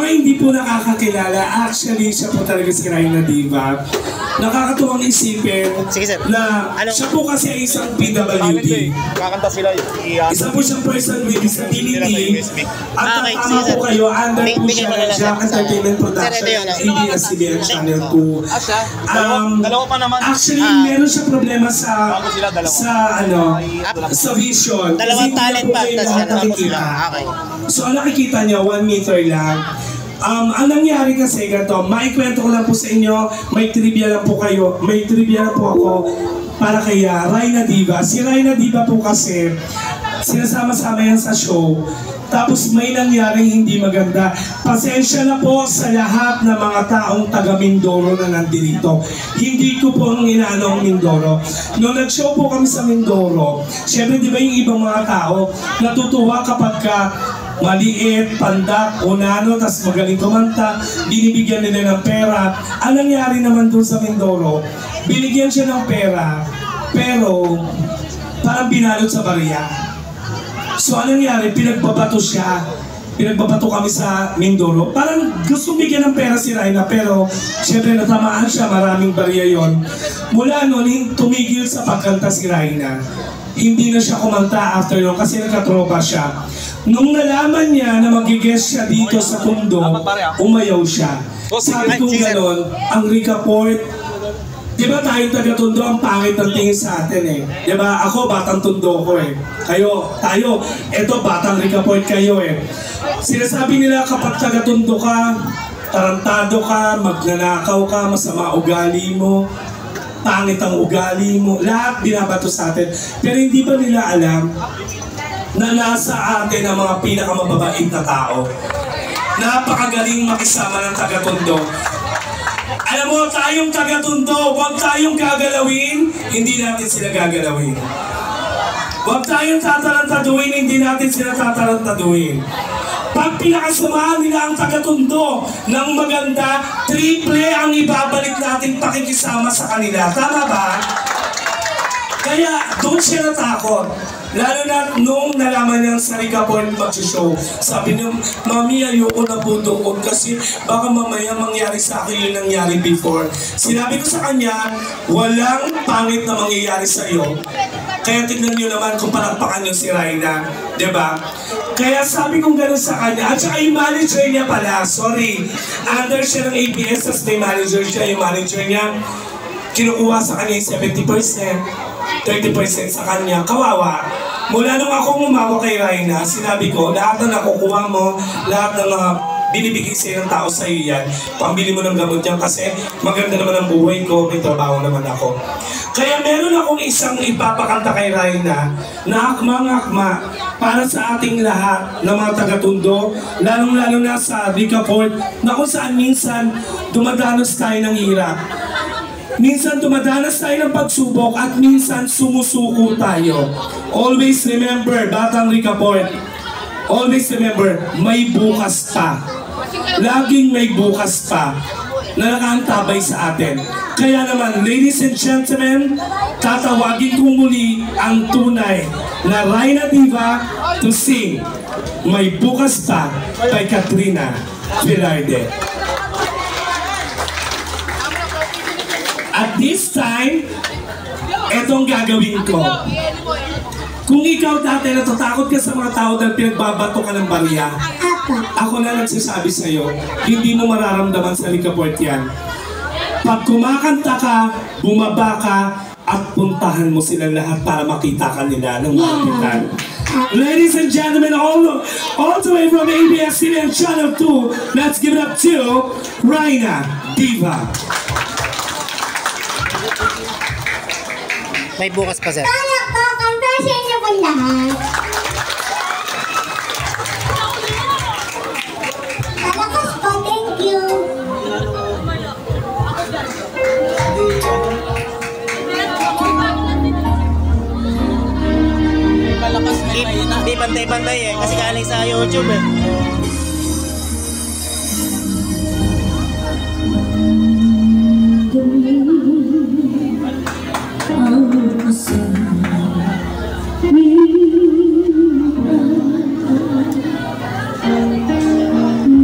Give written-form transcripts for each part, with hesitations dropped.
mga hindi po nakakakilala, actually siya po talaga si Rhina Diva. Nakakatuwang isipin na siya po kasi ay isang PWD. Kakanta sila Isa po siyang person with disability. At tama po kayo, under po siya ng Jack Entertainment Production ABS-CBN Channel 2. Actually, meron siya problema sa vision. Dalawang talent pa. So, ang nakikita niya, 1 meter lang. Ang nangyari kasi ganito, maikwento ko lang po sa inyo, may trivia lang po ako para kay Rhina Diva. Si Rhina Diva po kasi, sinasama-sama yan sa show, tapos may nangyaring hindi maganda. Pasensya na po sa lahat ng mga taong taga Mindoro na nandito. Hindi ko po nung inaano ang Mindoro. Nung nag-show po kami sa Mindoro, syempre di ba yung ibang mga tao, natutuwa kapag maliit, pandak, unano, tas magaling kumanta, binibigyan nila ng pera. Ang nangyari naman doon sa Mindoro, binigyan siya ng pera, pero parang binalot sa barya. So anong nangyari, pinagbabato siya. Pinagbabato kami sa Mindoro. Parang gusto bigyan ng pera si Rhina, pero syempre natamaan siya, maraming barya yon. Mula noon, tumigil sa pagkanta si Rhina. Hindi na siya kumanta after noon kasi nagkatropa siya. Nung nalaman niya na mag-guest siya dito sa Tondo, umayaw siya. Sabi ko gano'n, ang Rica Port, di ba tayong taga-Tondo, ang pangit ng tingin sa atin eh. Di ba, ako batang Tondo ko eh. Tayo, eto batang Rica Port kayo eh. Sinasabi nila kapag taga-Tondo ka, tarantado ka, magnanakaw ka, masama ugali mo, pangit ang ugali mo, lahat binabato sa atin. Pero hindi ba nila alam na nasa atin ang mga pinakamababait na tao? Napakagaling makisama ng taga-Tondo. Alam mo, tayong taga-Tondo, huwag tayong gagalawin, hindi natin sila gagalawin. Huwag tayong tatarantaduin, hindi natin sila tatarantaduin. Pag pinakasamahan nila ang taga-Tondo ng maganda, triple ang ibabalik natin pakikisama sa kanila. Tama ba? Kaya doon siya natakot. Lalo na nung nalaman niyang sa Rica Port mag-show. Sabi niya, Mami, ayoko na po doon kasi baka mamaya mangyari sa akin yung nangyari before. Sinabi ko sa kanya, walang pangit na mangyayari sa iyo. Kaya tignan niyo naman kung palakpakan niyo si Rhina. Diba? Kaya sabi kong gano'n sa kanya. At saka yung manager niya pala, sorry. Under siya ng ABS, tas may manager siya. Yung manager niya, kinukuha sa kanya yung 70%. 30% sa kanya, kawawa. Mula nung ako umawa kay Rhina, sinabi ko, lahat na nakukuha mo, lahat ng mga binibigay sa'yo ng tao sa'yo yan, pambili mo ng gamot yan kasi maganda naman ang buhay ko, may trabaho naman ako. Kaya meron akong isang ipapakanta kay Rhina na akma-akma para sa ating lahat ng mga taga-Tondo, lalong-lalo na sa Rica Port, na kung saan minsan dumadanos tayo ng hirap. Minsan dumadanas tayo ng pagsubok at minsan sumusuko tayo. Always remember, Batang Rica Port, always remember, may bukas pa. Laging may bukas pa na nakaantabay sa atin. Kaya naman, ladies and gentlemen, tatawagin ko muli ang tunay na Rhina Diva to sing May Bukas Pa kay Katrina Velarde. At this time, etong gagawin ko. Kung ikaw dati natatakot ka sa mga tao dahil pinagbabato ka ng barya, ako na nagsasabi sa'yo, hindi mo mararamdaman sa Rica Port yan. Pag kumakanta ka, bumaba ka, at puntahan mo silang lahat para makita ka nila ng mapitan. Ladies and gentlemen, all the way from ABS-CBN Channel 2, let's give it up to Rhina Diva. May bukas pa, sir. Palakpakan para sa inyo po lahat. Malakas po, thank you. Hindi bantay-bantay eh, kasi galing sa YouTube eh.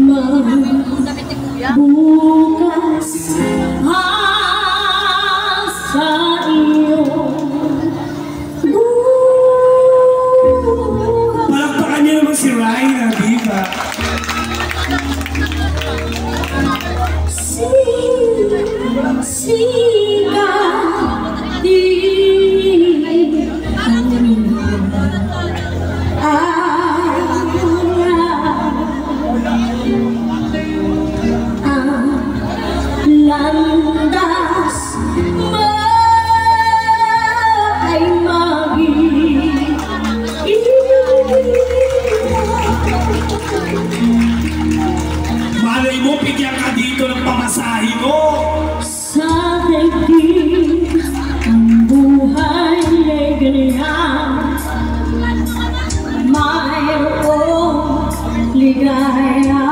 Mama Malay mo, bigyan ka dito ng pamasahe mo. Sa daigdig ang buhay ay ganyan, mayroong ligaya.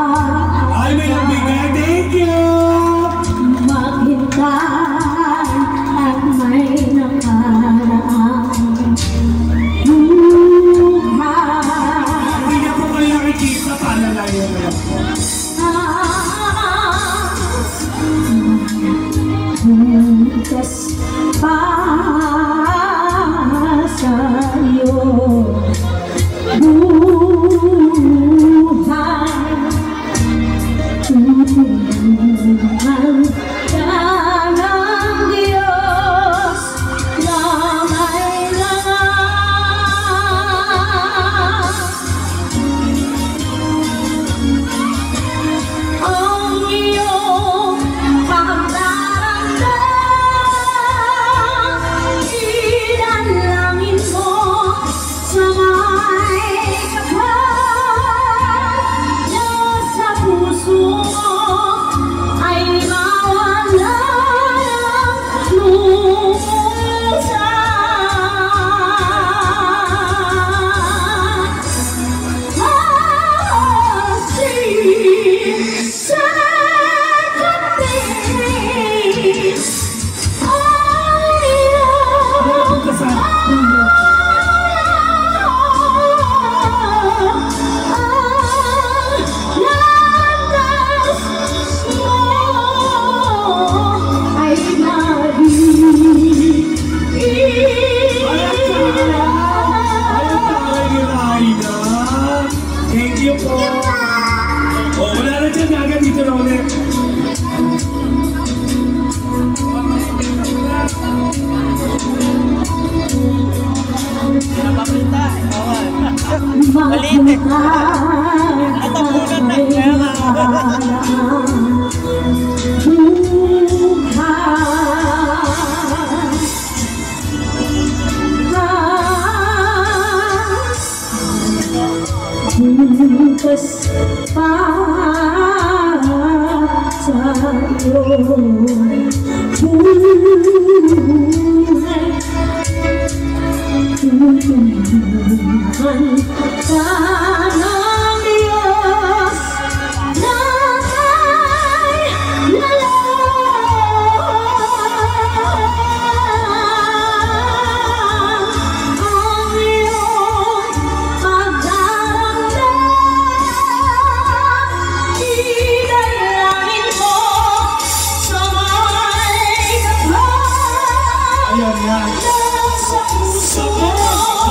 Ay, may nabigay. Thank you. Maghintay at may nakaraang buhay. Hindi na po kayo nakikita. Palalayan na lang po. Bukas pa sa'yo buhay, tutulungan ka ng Diyos na may langang. Ang iyong pagdarasal, ilalangin mo sa may kapal na sa puso mo ay mawala ng lumusan. Thank you po. Oh, wala na dyan. Agad dito na ulit. Napapalita. Maghintay Natapunan na. Kaya nga. bukas pa sa'yo buhay, tutulungan ka ng Diyos na may lalang. Ang iyong pagdarasal, idalangin mo sa may kapal. Ayan yan. Nasa puso mo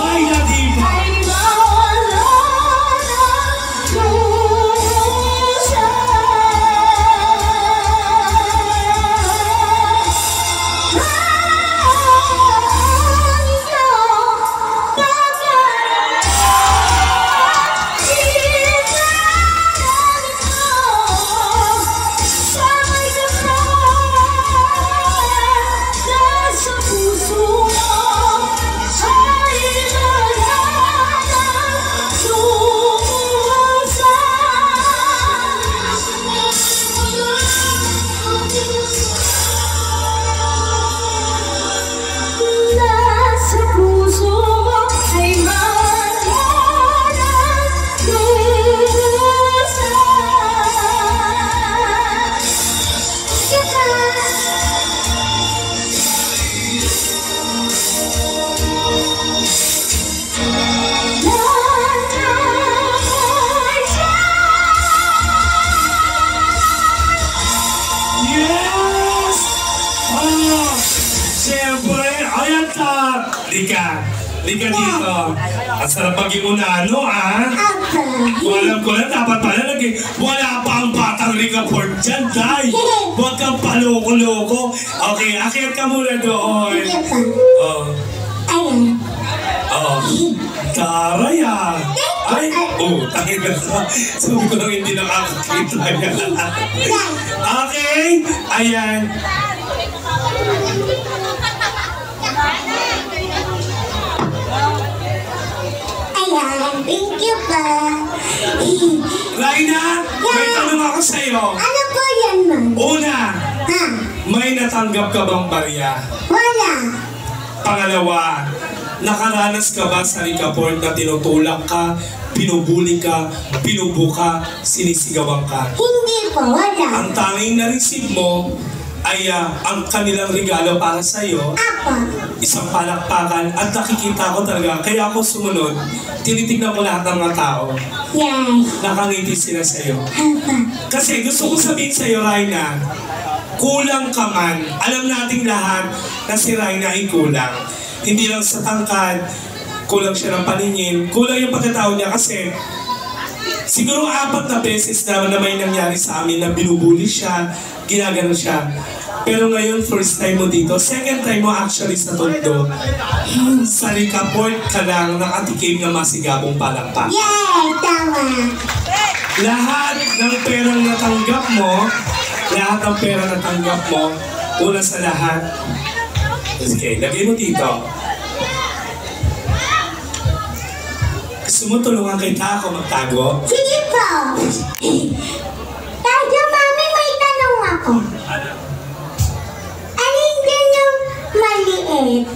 Ay, nadiba. ay mawala ng lumusan. Ang iyong pagdarasal, idalangin mo sa may kapal. Nasa puso mo ay mawala ng lumusan. Nasa puso mo ay mawala ng lumusan. Yes! Ano? Siyempre, ayan ka! Lika! Lika dito! Ang sarap maging unano, ah! Alam ko na, dapat pala wala pa ang batang Lika Ford dyan, Day! Huwag kang Paloko-loko. Okay, akyat ka muna doon. Sige pa. Oh. Ayan. Oh. Taray ah. Ay, oh, tayo na sa. Sabi ko lang hindi nakakakita yan. Okay, ayan. Ayan, thank you pa. Raina, may tanong ako sa'yo. Ano po yan, ma'am? Una, Ha? may natanggap ka bang barya? Wala. Pangalawa, nakaranas ka ba sa Ricaport na tinutulak ka, pinubuli ka, pinubuka, sinisigawan ka? Hindi po, wala. Ang tanging na-receive mo ay ang kanilang regalo para sa'yo, Apa. isang palakpakan, at nakikita ko talaga, kaya ako sumunod, tinitignan ko lahat ng mga tao, Yes. nakangiti sila sa'yo. Apa. Kasi gusto ko sabihin sa'yo, Raina, kulang ka man. Alam nating lahat na si Raina ay kulang. Hindi lang sa tangkad, kulang siya ng paningin, kulang yung pagkatao niya kasi siguro 4 na beses na may nangyari sa amin na binubuli siya, ginagano siya. Pero ngayon, first time mo dito. Second time mo actually sa Tondo. Sa Ricaport ka lang nakatikim ng masigabong palakpak. Yay, tama. Lahat ng perang natanggap mo, una sa lahat, okay, lagay mo dito. Gusto mo tulungan kita ako magtago? Sige po. Tayo, mami, may tanong ako. Alin din yung maliit?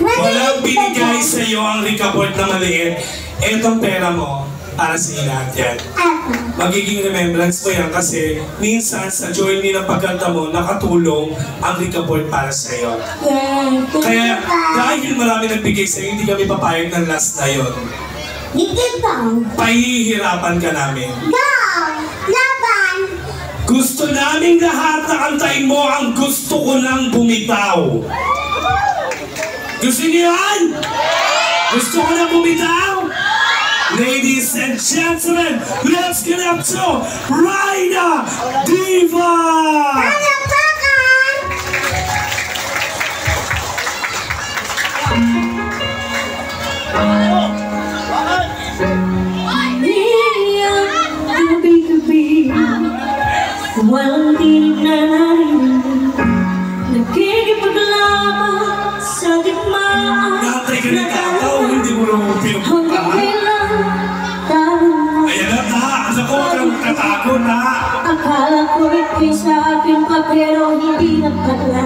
Walang binigay sa iyo ang Ricaport na maliit. Etong pera mo, para sa lahat yan. Apa. Magiging remembrance mo yan kasi minsan sa journey ng pagkanta mo, nakatulong ang Ricaport para sa iyo. Yay, thank Kaya you pa. dahil marami nagbigay sa iyo, hindi kami papayag ng last na yun. Sige po. Pahihirapan ka namin. Go! Laban! Gusto naming lahat na kantahin mo ang gusto ko nang bumitaw. Gusto niyo yan? Gusto ko nang bumitaw? Ladies and gentlemen, let's get up to Raina Diva! Palakpakan! Gabi-gabi, walang tinig na narinig, nakikipaglaban sa digmaan. Nakatay ka ng tataw, hindi mo naman Hanggang pinupuntahan. kailan tayo? Ayan na, ta! Ako, huwag kang tatago, ta! Akala ko ikaw'y sa akin pa pero hindi na pala.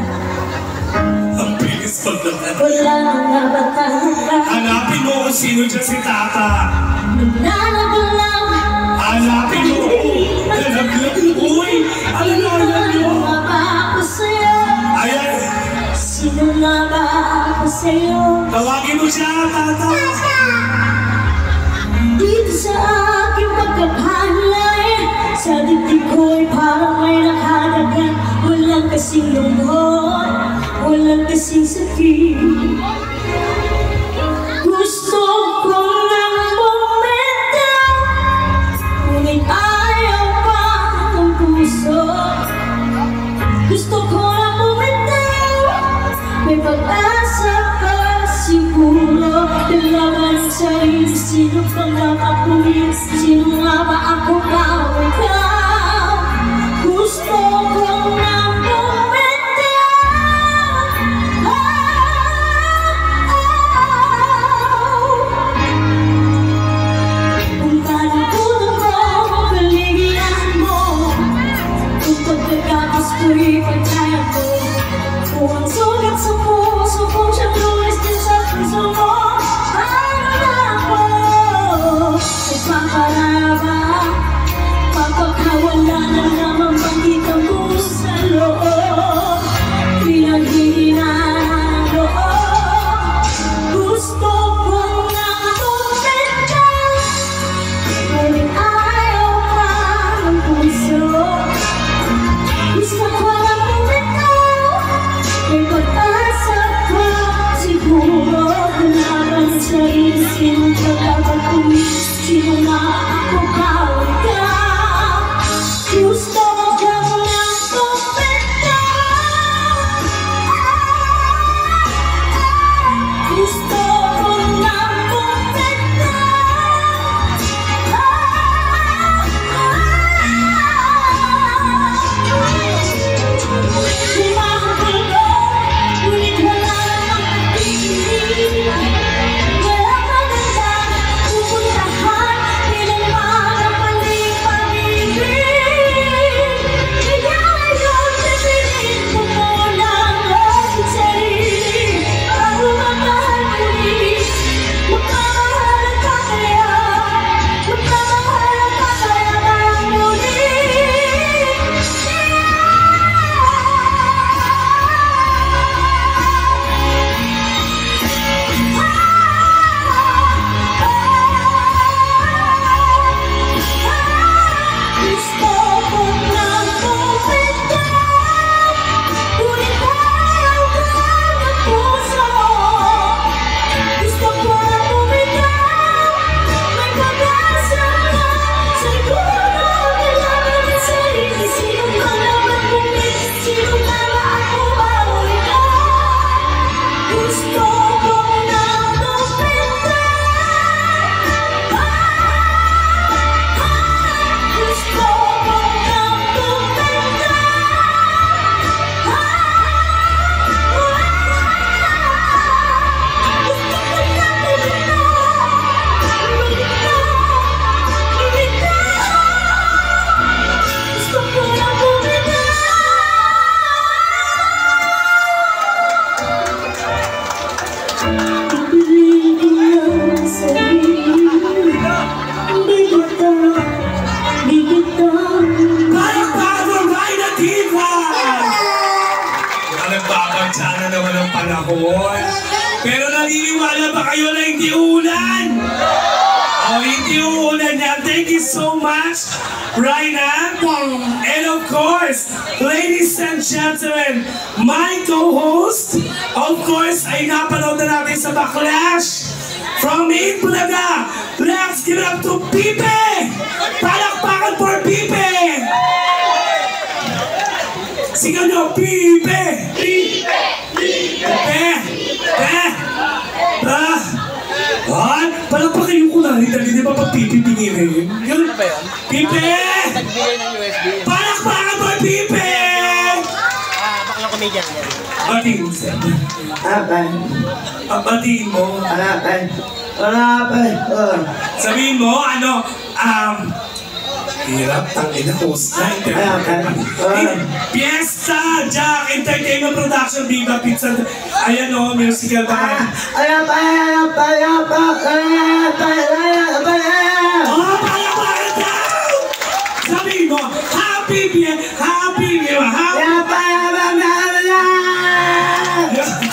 Ang bilis pag naman. Wala nang nabatahan ka. Hanapin mo kung sino dyan si tata. Nananagalaw. Hanapin mo! Nalaglag! Uy! Ano na alam nyo? Sino nga ba ako sa'yo? Ayan! Sino nga ba ako sa'yo? Tawagin mo siya, tata! Dito sa aking pagkakahalain, sa dibdib ko'y parang may nakadagan. Walang kasing lungkot, walang kasing sakit. Gusto ko nang bumitaw, ngunit ayaw pa ng puso. Gusto ko nang bumitaw, may pag-asa pa siguro. Dalaman ang sarili, sino pang makapulis? Sino nga ba ako ba o ikaw? Gusto ko nang bumitaw. Kung kalakutan ko ang kaligayahan mo, kung pagkatapos ko'y pagkaya ko, kung ang sugat sa puso kong siyang lulis din sa puso mo, paano na ako nagpaparaba? Papagkawala na naman bang kita mo sa loob, pinaghihinaan ang loob. Gusto ko na bumitaw, ngunit ayaw pa ng puso. Gusto ko na bumitaw, may pag-asa pa siguro. Kalaban sa sarili, sino kalaban ko? Sino nga ako ba o ikaw? Gusto ko na bumitaw. panahon. Pero naniniwala ba kayo na hindi ulan? Oh, hindi uulan yan. Thank you so much, Raina. And of course, ladies and gentlemen, my co-host, of course, ay napanood na natin sa Backlash. From Itbulaga, let's give it up to Pipe! Palakpakan for Pipe! Sigaw nyo, Pipe! Pipe! Pipe! What? Palakpakan yung kunari, dali ba pag Pipe pingirin? Ano ba yun? Pipe! Nagbigay ng USB. Palakpakan for Pipe! Baklang comedian yan. Batiin mo, sir. Apan. Batiin mo. Apan. Apan. Sabihin mo, hirap, tangin na host na Fiesta, Jack, Entertainment Production, Viva Pizza. Ayan o, musical ba? Oh, palakpakan daw! Sabihin mo, happy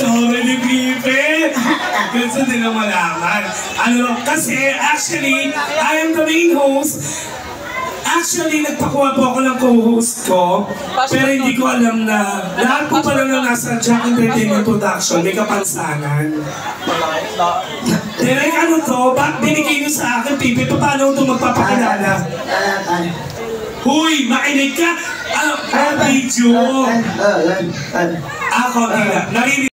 Tore ni Pipe! Gusto din ang malaman. Kasi actually, I am the main host. Actually, nagpakuha po ako ng co-host ko, pero hindi ko alam na lahat po pala na nasa Jack Entertainment Production, may kapansanan. Derek, ano to? Ba't binigay nyo sa akin, Pipe? Paano ito magpapakilala? Huy, makinig ka! Video! Ako, narinig